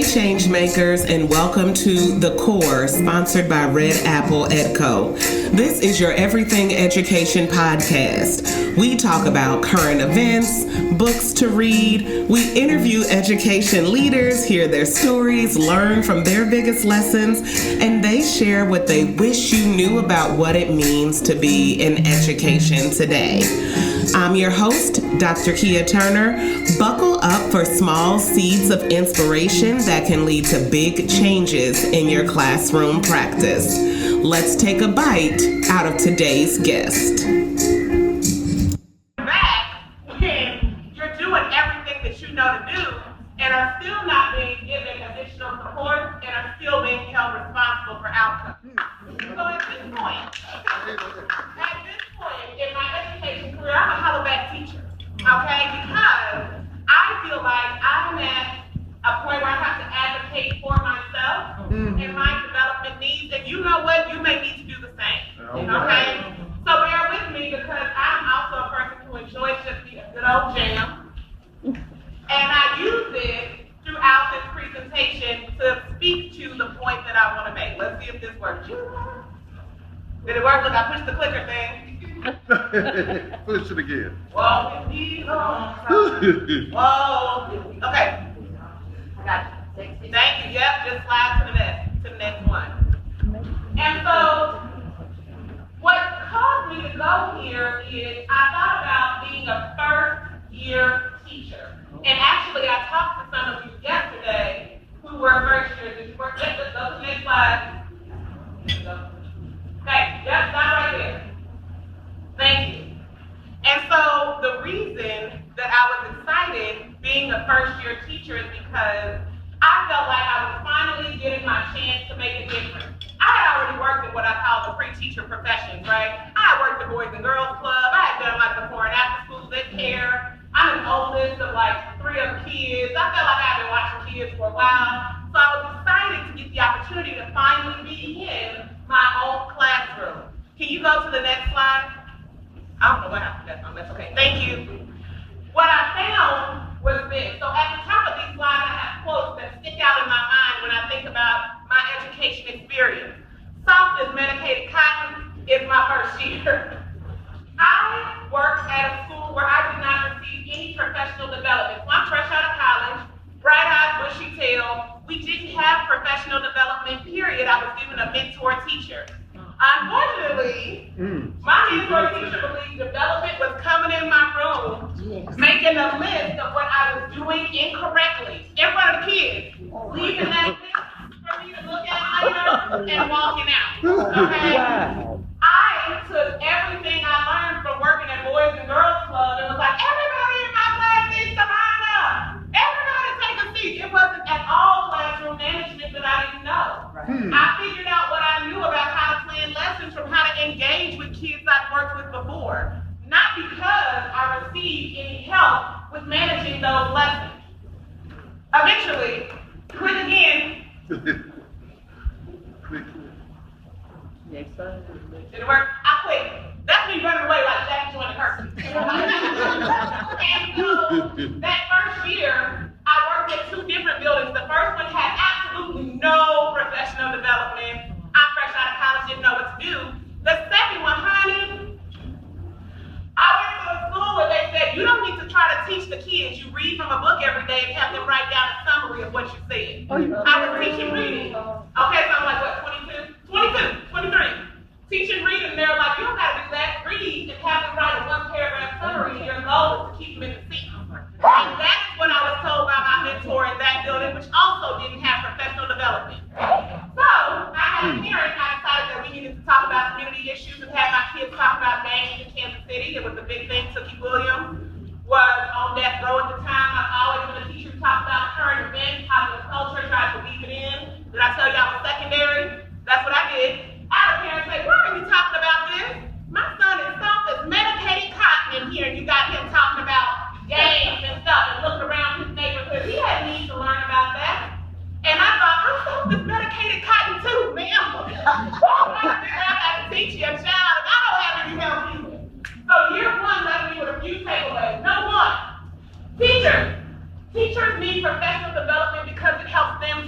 Changemakers, and welcome to The Core, sponsored by Red Apple EdCo. This is your Everything Education podcast. We talk about current events, books to read. We interview education leaders, hear their stories, learn from their biggest lessons, and they share what they wish you knew about what it means to be in education today. I'm your host, Dr. Kia Turner. Buckle up for small seeds of inspiration that can lead to big changes in your classroom practice. Let's take a bite out of today's guest. Back when you're doing everything that you know to do and are still not being given additional support and are still being held responsible for outcomes. So at this point in my education career, I'm a Hollaback teacher, okay? Because I feel like I'm at a point where I have to advocate for myself and my development needs, and you know what? You may need to do the same, okay? So bear with me because I'm also a person who enjoys just a good old jam, and I use it throughout this presentation to speak to the point that I want to make. Let's see if this works. Did it work? Look, I pushed the clicker thing. Push it again. Whoa, whoa. Okay. I got you. Thank you. Yep, just slide to the next one. And so, what caused me to go here is I thought about being a first-year teacher. And actually, I talked to some of you yesterday who were first years. Did you work? Let's go to the next slide. Okay, yep, stop right there. Thank you. And so the reason that I was excited being a first-year teacher is because I felt like I was finally getting my chance to make a difference. I had already worked in what I call the pre-teacher professions, right? I had worked at Boys and Girls Club. I had done like before and after school lit care. I'm the oldest of like 3 of the kids. I felt like I've been watching kids for a while. So I was excited to get the opportunity to finally be in my own classroom. Can you go to the next slide? I don't know what happened to that song. That's okay. Thank you. What I found was this. So at the top of these slides, I have quotes that stick out in my mind when I think about my education experience. Soft as medicated cotton is my first year. I worked at a school where I did not receive any professional development. So I'm fresh out of college, bright-eyed, bushy tail. We didn't have professional development, period. I was given a mentor teacher. Unfortunately, my mentor teacher believed development was coming in my room, making a list of what I was doing incorrectly in front of the kids, leaving that list for me to look at later and walking out. Okay? Wow. I took everything I learned from working at Boys and Girls Club and was like, everybody in my class needs to line up. Everybody take a seat. It wasn't at all classroom management that I didn't know. I figured out what I knew about how to plan lessons from how to engage with kids I'd worked with before. Not because I received any help with managing those lessons. Eventually, click again. Next slide. Did it work? I quit. That's me running away like Jackie joined the curtain. And so, that first year, I worked at 2 different buildings. The first one had absolutely no professional development. I'm fresh out of college, didn't know what to do. The second one, honey, I went to a school where they said, you don't need to try to teach the kids. You read from a book every day and have them write down a summary of what you said. I was teaching reading. Okay, so I'm like, what, 23. Teaching reading, they're like, you don't gotta do that. Read and have them write a 1-paragraph summary. Your goal is to keep them in the seat. And that's what I was told by my mentor in that building, which also didn't have professional development. So I had a hearing. I decided that we needed to talk about community issues and have my kids talk about gangs in Kansas City. It was a big thing. Tookie Williams was on death row at the time. I've always been a teacher who talked about current events, popular culture, tried to weave it in. Did I tell you I was secondary? That's what I did. I had a parent say, why are you talking about this? My son is soft as medicated cotton in here, and you got him talking about gangs and stuff and looking around his neighborhood. He had need to learn about that. And I thought, I'm soft as medicated cotton too, ma'am. I got to teach you a child, and I don't have any help either. So year 1 left me with a few takeaways. Number 1, teachers need professional development because it helps them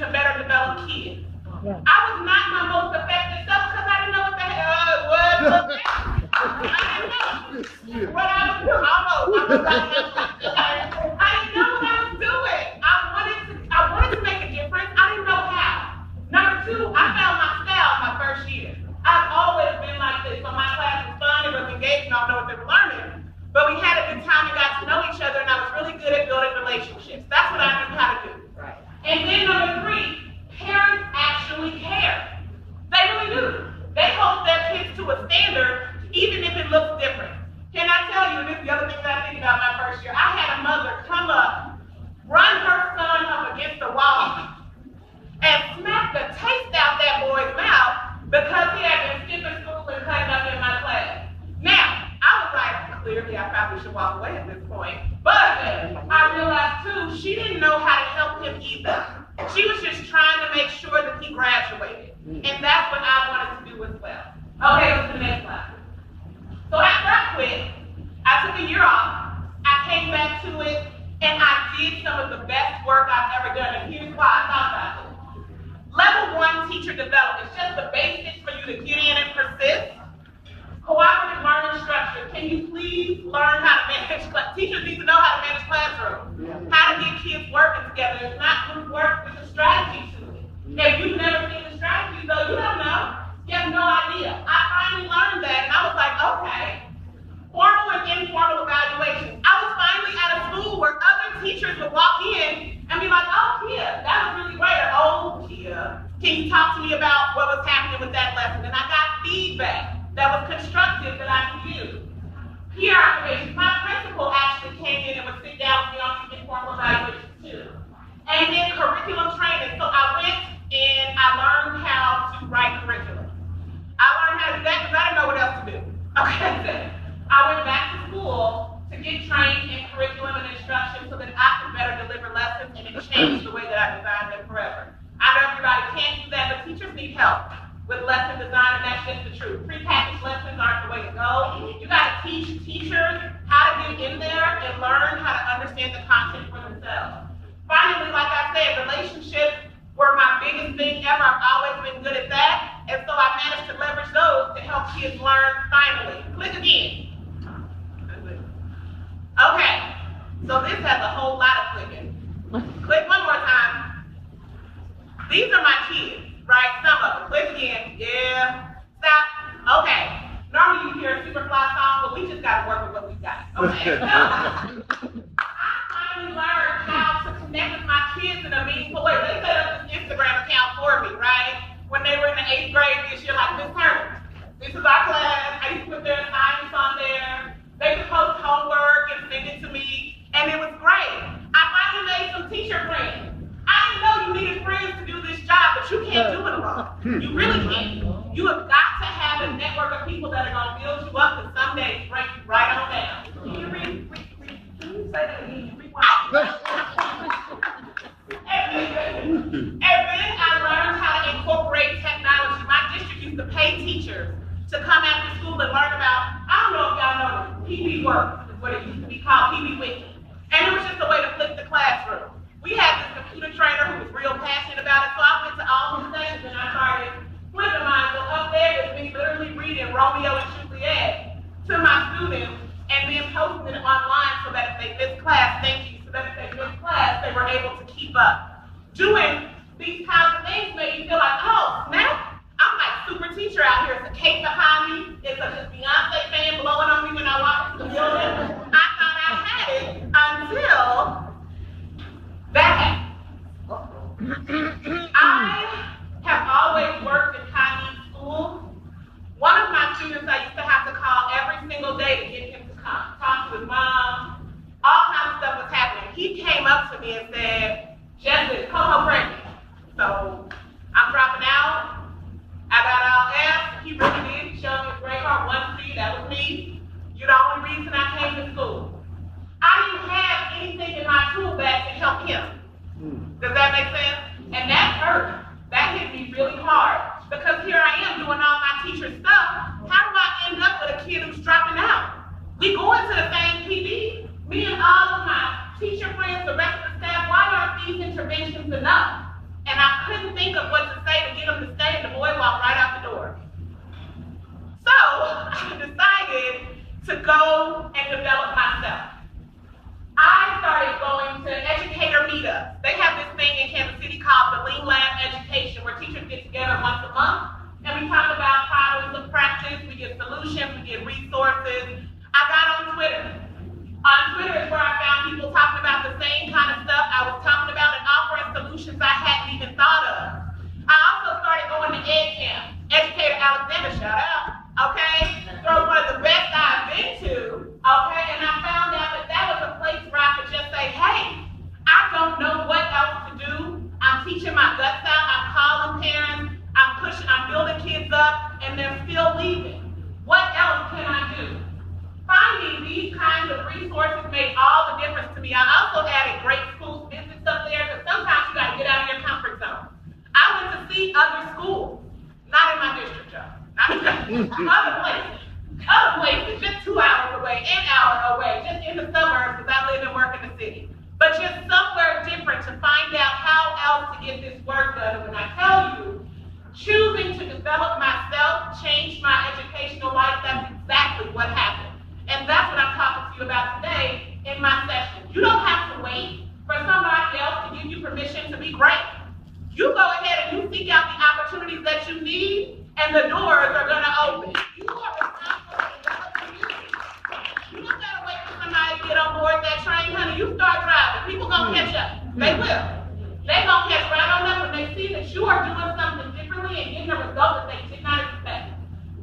either. She was just trying to make sure that he graduated. And that's what I wanted to do as well. Okay, let's do the next slide. So after I quit, I took a year off. I came back to it, and I did some of the best work I've ever done. And here's why I thought about it. Level 1 teacher development is just the basics for you to get in and persist. Cooperative learning structure. Can you please learn how to manage class? Teachers need to know how to manage classrooms. How to get kids working together. It's not group work, there's a strategy to it. If you've never seen the strategy, though, you don't know. You have no idea. I finally learned that, and I was like, okay. Formal and informal evaluation. I was finally at a school where other teachers would walk in and be like, oh, Kia, that was really great. Or, oh, Kia, can you talk to me about what was happening with that lesson? And I got feedback that was constructive that I could use. Peer observation. My principal actually came in and would sit down with me on the informal evaluation too. And then curriculum training. So I went and I learned how to write curriculum. I learned how to do that because I didn't know what else to do. Okay. I went back to school to get trained in curriculum and instruction so that I could better deliver lessons, and it changed the way that I designed them forever. I know everybody can't do that, but teachers need help with lesson design, and that's just the truth. Prepackaged lessons aren't the way to go. You got to teach teachers how to get in there and learn how to understand the content for themselves. Finally, like I said, relationships were my biggest thing ever. I've always been good at that, and so I managed to leverage those to help kids learn finally. Click again. Okay, so this has a whole lot of clicking. Click one more time. These are my kids, right? Some of them. Click again. Yeah. Stop. Okay. Normally you hear a Superfly song, but we just got to work with what we got. Okay. I finally learned how to connect with my kids in a meaningful way. They set up this Instagram account for me, right? When they were in the 8th grade this year, like, Miss Turner, this is our class. I used to put their assignments on there. They could post homework and send it to me, and it was great. I finally made some teacher friends. I didn't know you needed friends to do this job, but you can't do it alone. You really can't. You have got to have a network of people that are going to build you up and someday break you right on down. Can you read? Can you say that again? And then I learned how to incorporate technology. My district used to pay teachers to come after school and learn about, I don't know if y'all know this, PB Works is what it used to be called, PB Wiki. And it was just a way to flip the classroom. We had this computer trainer who was real passionate about it, so I went to all the sessions and I started flipping mine. So up there is me literally reading Romeo and Juliet to my students and then posting it online so that if they missed class, thank you, so that if they missed class, they were able to keep up. Doing these kinds of things made you feel like, oh, snap. I'm like super teacher out here. It's a cake behind me. It's a Beyonce fan blowing on me when I walk into the building. I thought I had it until that happened. I have always worked in Chinese school. One of my students I used to have to call every single day to get him to come, talk to his mom. All kinds of stuff was happening. He came up to me and said, Jessica, Coco pregnant. So I'm dropping out. I got all F. He really did. He showed me his grade card, 1C. That was me. You're the only reason I came to school. I didn't have anything in my tool bag to help him. Does that make sense? And that hurt. That hit me really hard. Because here I am doing all my teacher stuff. How do I end up with a kid who's dropping out? We go into the same PD. Me and all of my teacher friends, the rest of the staff, why aren't these interventions enough? And I couldn't think of what to say to get him to stay, and the boy walked right out the door. So I decided to go and develop myself. I started going to educator meetups. They have this thing in Kansas City called the Lean Lab Education, where teachers get together once a month, and we talk about problems of practice, we get solutions, we get resources. I got on Twitter. On Twitter is where I found people talking about the same kind of stuff I was talking about and offering solutions I hadn't even thought of. I also started going to Ed Camp. Educator Alexander, shout out, okay? Throw one of the best I've been to, okay? And I found out that that was a place where I could just say, hey, I don't know what else to do. I'm teaching my guts out. I'm calling parents. I'm building kids up, and they're still leaving. What else can I do? Finding these kinds of resources made all the difference to me. I also added great school visits up there, because sometimes you see other schools. Not in my district, y'all. Not in other places. Other places, just 2 hours away, an hour away, just in the suburbs, because I live and work in the city. But just somewhere different to find out how else to get this work done. And when I tell you, choosing to develop myself changed my educational life, that's exactly what happened. And that's what I'm talking to you about today in my session. You don't have to wait for somebody else to give you permission to be great. You go ahead and you seek out the opportunities that you need, and the doors are going to open. You are responsible for developing you. You don't got to wait for somebody to get on board that train, honey. You start driving. People going to catch up. They will. They're going to catch right on up when they see that you are doing something differently and getting a result that they did not expect.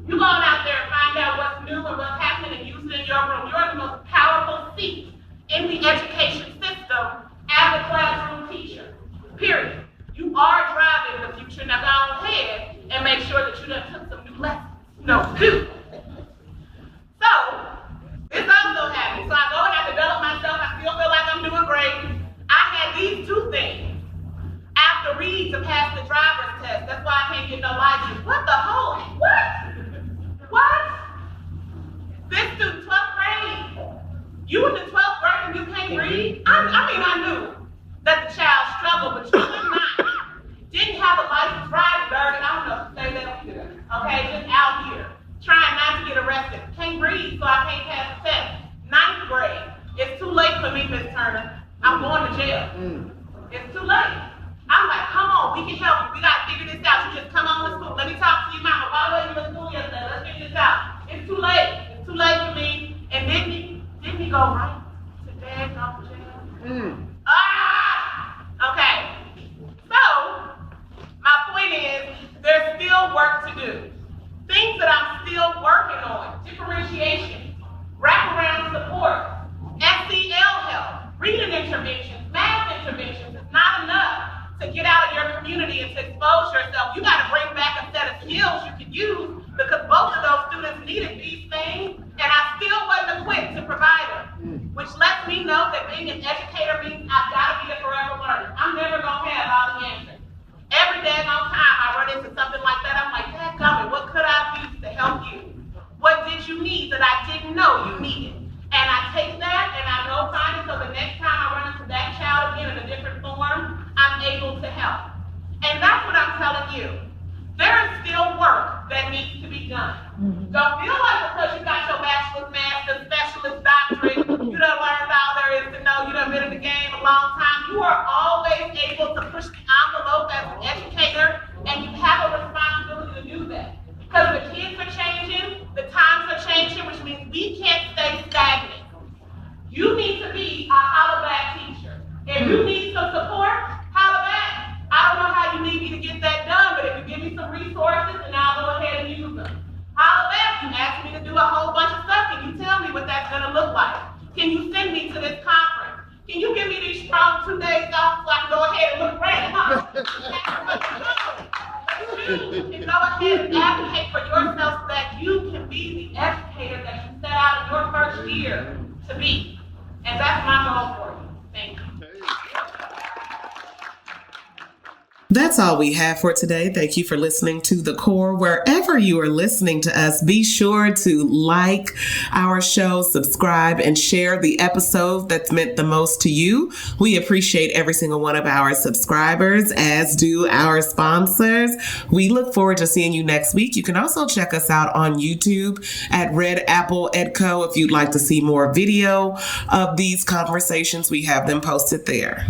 You going out there and find out what's new and what's happening and use it in your room. You're the most powerful seat in the education system as a classroom teacher. Period. You are driving the future. Now go ahead and make sure that you done took some new lessons. Do. So, this also happened. So I go and I develop myself. I still feel like I'm doing great. I had these two things. After read to pass the driver's test. That's why I can't get no license. What the whole? What? This student, 12th grade. You in the 12th grade and you can't read? I knew that the child struggled, but you could not. Didn't have a license riding, bird, and I don't know if they let me do it. Okay, just out here, trying not to get arrested. Can't read, so I can't pass the test. 9th grade. It's too late for me, Miss Turner. I'm going to jail. It's too late. I'm like, come on, we can help you. We got to figure this out. You just come on to school. Let me talk to your mama. Why wasn't you in school yesterday? Let's figure this out. It's too late. It's too late for me. And didn't he go right to dad off jail? Okay. So, my point is, there's still work to do. Things that I'm still working on. Differentiation, wraparound support, SEL help, reading interventions, math interventions. It's not enough to get out of your community and to expose yourself. You got to bring back a set of skills you can use, because both of those students needed these things, and I still wasn't equipped to provide them, which lets me know that being an educator means I've got to be a forever learner. I'm never going to have all the answers. Every daggone time I run into something like that, I'm like, dadgummit, what could I have used to help you? What did you need that I didn't know you needed? And I take that and I go find it, so the next time I run into that child again in a different form, I'm able to help. And that's what I'm telling you. There is still work that needs to be done. Don't feel like because you got your bachelor's, master's, specialist, doctorate, you done learned all there is to know, you done been in the game a long time. You are always able to push the envelope as an educator, and you have a responsibility to do that. Because the kids are changing, the times are changing, which means we can't stay stagnant. You need to be a Hollaback teacher. If you need some support, Hollaback. I don't know how you need me to get that done, but if you give me some resources, then I'll go ahead and use them. Hollaback, you asked me to do a whole bunch of stuff. Can you tell me what that's going to look like? Can you send me to this conference? Can you give me these strong 2 days off so I can go ahead and look great? You can go ahead and advocate for yourself so that you can be the educator that you set out in your first year to be. And that's my goal for you. Thank you. That's all we have for today. Thank you for listening to The Core. Wherever you are listening to us, be sure to like our show, subscribe, and share the episode that's meant the most to you. We appreciate every single one of our subscribers, as do our sponsors. We look forward to seeing you next week. You can also check us out on YouTube at Red Apple Edco. If you'd like to see more video of these conversations, we have them posted there.